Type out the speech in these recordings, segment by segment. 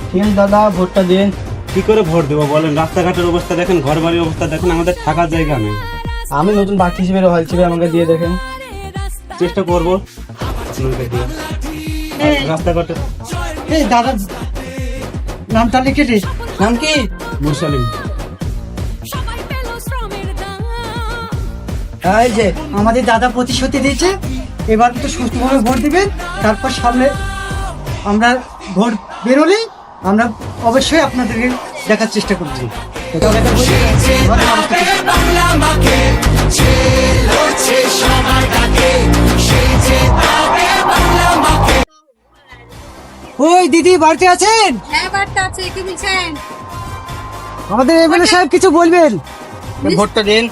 ঠিক আছে দাদা, ভোটটা দিন। কি করে ভোট দেবো বলেন? রাস্তাঘাটের অবস্থা দেখেন, ঘর বাড়ির অবস্থা দেখেন, আমাদের থাকার জায়গা নেই। আমি নতুন প্রার্থী হিসেবে হল হিসেবে আমাকে দিয়ে দেখেন। চেষ্টা করবো আপনাকে দিয়ে। আর রাস্তাঘাটে এই দাদা নামটা লিখে দিস। নাম কি? মুরসালিম। এই যে আমাদের দাদা প্রতিশ্রুতি দিয়েছে, এবার তো সুষ্ঠুভাবে ভোট দিবেন। তারপর সামনে আমরা ভোট বেরোলেই আমরা অবশ্যই আপনাদেরকে দেখার চেষ্টা করছি। ওই দিদি বাড়িতে আছেন? হ্যাঁ বার্তা আছে, কি বলছেন? আমাদের এমএলএ সাহেব কিছু বলবেন। ভোটটা দিন।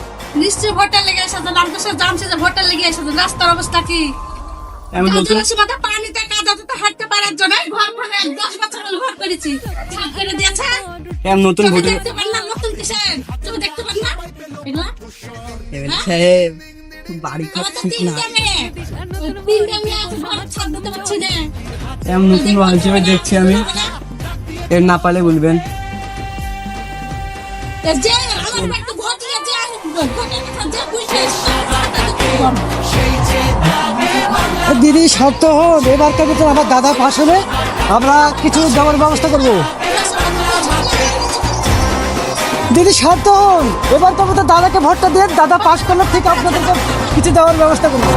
নিশ্চয়ই ভোটার লেগে এসেছে, নাম তো সব জানছে যে ভোটার লেগে এসেছে। রাস্তার অবস্থা কি? আমি নতুন মাথা পানিতে কাদাতে তো হাঁটতে পারার জন্য ঘর মানে 10 বছর হলো ঘর করেছি, ঠিক করে দিয়েছে। আমি নতুন তুমি ভোটে দেখতে পান না নতুন কিসেন? তুমি দেখতে পান না এগুলা? এমএলএ সাহেব বাড়ি আমার তো ঠিক না। তিনটা মেয়ে, ওই তিনটা মেয়ে আছে, ঘর ছাদ দিতে পারছি না। আমি নতুন হল হিসেবে দেখছি আমি। এর না পারলে বলবেন। যে আমার বাড়িতে ভোট দিয়ে যে ভোটের কথা যে বুঝবে দিদি শক্ত হন, এবারকার মতো আমার দাদা পাশ হলে আমরা কিছু দেওয়ার ব্যবস্থা করবো। দিদি শক্ত হন, এবারকার মতো দাদাকে ভোটটা দেন, দাদা পাশ করলে ঠিক আপনাদেরকে কিছু দেওয়ার ব্যবস্থা করবো।